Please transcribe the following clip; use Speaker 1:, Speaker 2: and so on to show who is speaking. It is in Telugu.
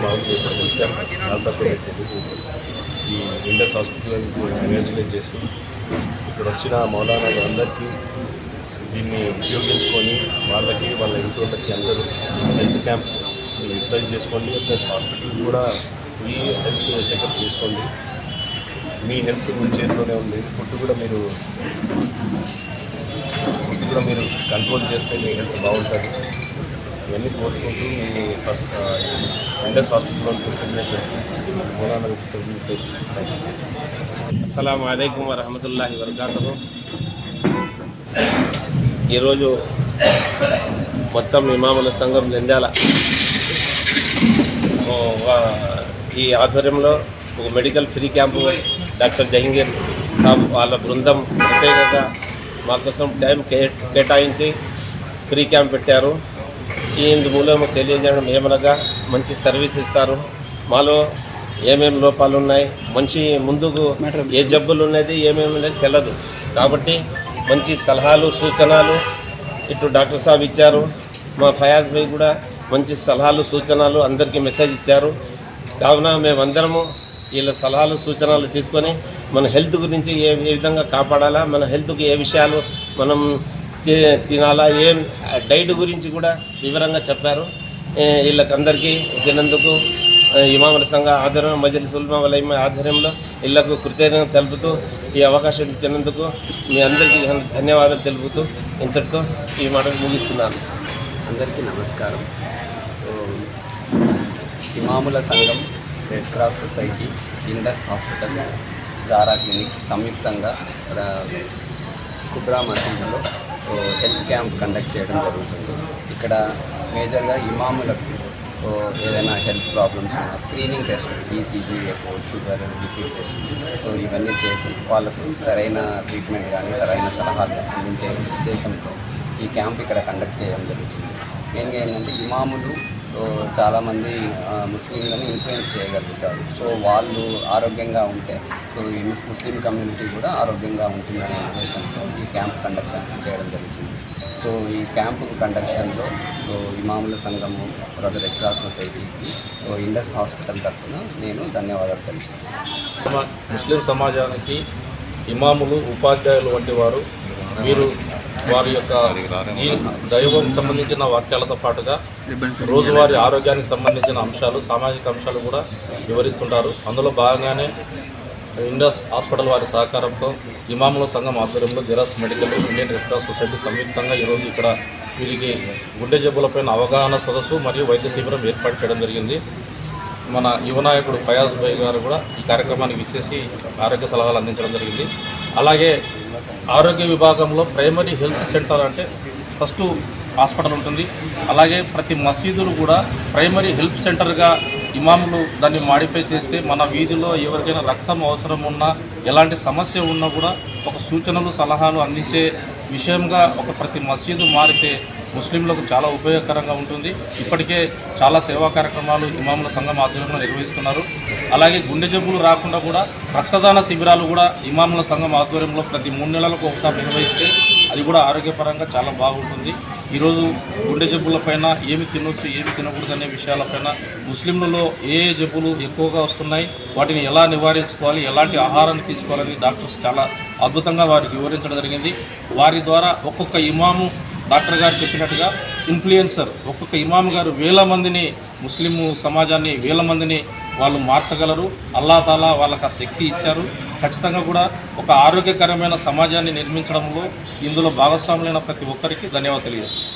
Speaker 1: మామూలుగా హెల్త్ క్యాంప్ చాలా తక్కువ పెట్టింది. ఈ ఇండస్ హాస్పిటల్ కంగ్రాచులేట్ చేస్తూ ఇక్కడ వచ్చిన మౌలానాలు అందరికీ దీన్ని ఉపయోగించుకొని వాళ్ళకి వాళ్ళ ఇంటి అందరూ హెల్త్ క్యాంప్ యూటిలైజ్ చేసుకోండి. ప్లస్ హాస్పిటల్ కూడా ఈ హెల్త్ చెకప్ చేసుకోండి. మీ హెల్త్ మీ చేతిలోనే ఉంది. ఫుడ్ కూడా మీరు కంట్రోల్ చేస్తే మీ హెల్త్ బాగుంటుంది. ఇవన్నీ కోరుకుంటూ మీ ఫస్ట్ ఇండస్ హాస్పిటల్లో
Speaker 2: అస్సలాము అలైకుం వరహమతుల్లాహి వబరకాతుహు. ఈరోజు మొత్తం ఇమాముల సంఘం నంద్యాల ఈ ఆధ్వర్యంలో ఒక medical free camp doctor Jahangir sahab వాళ్ళ బృందం ప్రత్యేకంగా మా కోసం టైం కేటాయించి ఫ్రీ క్యాంప్ పెట్టారు. ఇందు మూలం తెలియజేయడం ఏమనగా మంచి సర్వీస్ ఇస్తారు. మాలో ఏమేమి లోపాలు ఉన్నాయి, మంచి ముందుకు ఏ జబ్బులు ఉన్నది ఏమేమి ఉన్నది తెలియదు. కాబట్టి మంచి సలహాలు సూచనలు ఇటు డాక్టర్ సాబ్ ఇచ్చారు. మా ఫయాజ్ భాయ్ కూడా మంచి సలహాలు సూచనలు అందరికీ మెసేజ్ ఇచ్చారు. కావున మేమందరము వీళ్ళ సలహాలు సూచనలు తీసుకొని మన హెల్త్ గురించి ఏ విధంగా కాపాడాలా, మన హెల్త్కి ఏ విషయాలు మనం తినాలా, ఏం డైట్ గురించి కూడా వివరంగా చెప్పారు. వీళ్ళకందరికీ ఇచ్చినందుకు ఇమాముల సంఘ ఆధ్వర్యం మజ్లిస్ ఉలమా వల్ ఇల్మ్ ఆధ్వర్యంలో వీళ్ళకు కృతజ్ఞత తెలుపుతూ ఈ అవకాశం ఇచ్చినందుకు మీ అందరికీ ధన్యవాదాలు తెలుపుతూ ఇంతటితో ఈ మాటలు ముగిస్తున్నాను.
Speaker 3: అందరికీ నమస్కారం. ఇమాముల సంఘం, red cross society, Indus hospital, Zara clinic సంయుక్తంగా కుబ్రా మసీదులో హెల్త్ క్యాంప్ కండక్ట్ చేయడం జరుగుతుంది. ఇక్కడ మేజర్గా ఇమాములకు ఏదైనా హెల్త్ ప్రాబ్లమ్స్ ఉన్నా screening test, ECG, echo, sugar, BP test, so ఇవన్నీ చేసి వాళ్ళకు సరైన ట్రీట్మెంట్ కానీ సరైన సలహాలు అందించే ఉద్దేశంతో ఈ క్యాంప్ ఇక్కడ కండక్ట్ చేయడం జరుగుతుంది. మెయిన్గా ఏంటంటే ఇమాములు చాలామంది ముస్లింలను ఇన్ఫ్లుయెన్స్ చేయగలుగుతారు. సో వాళ్ళు ఆరోగ్యంగా ఉంటే సో ఈ ముస్లిం కమ్యూనిటీ కూడా ఆరోగ్యంగా ఉంటుందనే ఉద్దేశంతో ఈ క్యాంప్ కండక్ట్ చేయడం జరుగుతుంది. సో ఈ క్యాంపు కండక్షన్లో ఇమాముల సంఘము, రెడ్ క్రాస్ సొసైటీకి, ఇండస్ హాస్పిటల్ తరఫున నేను ధన్యవాదాలు తెలుపుతున్నాను.
Speaker 1: ముస్లిం సమాజానికి ఇమాములు, ఉపాధ్యాయులు వంటి వారు మీరు వారి యొక్క ఈ దైవం సంబంధించిన వాక్యాలతో పాటుగా రోజువారీ ఆరోగ్యానికి సంబంధించిన అంశాలు, సామాజిక అంశాలు కూడా వివరిస్తుంటారు. అందులో భాగంగానే ఇండస్ హాస్పిటల్ వారి సహకారంతో ఇమాముల సంఘం ఆధ్వర్యంలో జెరాస్ medical, Indian red cross society సంయుక్తంగా ఈరోజు ఇక్కడ వీరికి గుండె జబ్బులపైన అవగాహన సదస్సు మరియు వైద్య శిబిరం ఏర్పాటు చేయడం జరిగింది. మన యువ నాయకుడు ఫయాజ్ భాయ్ గారు కూడా ఈ కార్యక్రమానికి ఇచ్చేసి ఆరోగ్య సలహాలు అందించడం జరిగింది. అలాగే ఆరోగ్య విభాగంలో ప్రైమరీ హెల్త్ సెంటర్ అంటే ఫస్ట్ హాస్పిటల్ ఉంటుంది. అలాగే ప్రతి మసీదులు కూడా ప్రైమరీ హెల్త్ సెంటర్గా ఇమాములు దాన్ని మాడిఫై చేస్తే మన వీధిలో ఎవరికైనా రక్తం అవసరం ఉన్నా, ఎలాంటి సమస్య ఉన్నా కూడా ఒక సూచనలు సలహాలు అందించే విషయంగా ఒక ప్రతి మసీదు మారితే ముస్లింలకు చాలా ఉపయోగకరంగా ఉంటుంది. ఇప్పటికే చాలా సేవా కార్యక్రమాలు ఇమాముల సంఘం ఆధ్వర్యంలో నిర్వహిస్తున్నారు. అలాగే గుండె జబ్బులు రాకుండా కూడా రక్తదాన శిబిరాలు కూడా ఇమాముల సంఘం ఆధ్వర్యంలో ప్రతి 3 నెలలకు ఒకసారి నిర్వహిస్తే అది కూడా ఆరోగ్యపరంగా చాలా బాగుంటుంది. ఈరోజు గుండె జబ్బులపైన ఏమి తినొచ్చు, ఏమి తినకూడదు అనే విషయాలపైన ముస్లింలలో ఏ జబ్బులు ఎక్కువగా వస్తున్నాయి, వాటిని ఎలా నివారించుకోవాలి, ఎలాంటి ఆహారాన్ని తీసుకోవాలని డాక్టర్స్ చాలా అద్భుతంగా వారికి వివరించడం జరిగింది. వారి ద్వారా ఒక్కొక్క ఇమాము డాక్టర్ గారు చెప్పినట్టుగా ఇన్ఫ్లుయెన్సర్, ఒక్కొక్క ఇమాము గారు వేల మందిని, ముస్లిం సమాజాన్ని వేల మందిని వాళ్ళు మార్చగలరు. అల్లా తాలా వాళ్ళకి ఆ శక్తి ఇచ్చారు. ఖచ్చితంగా కూడా ఒక ఆరోగ్యకరమైన సమాజాన్ని నిర్మించడంలో ఇందులో భాగస్వాములైన ప్రతి ఒక్కరికి ధన్యవాదాలు తెలియజేస్తాను.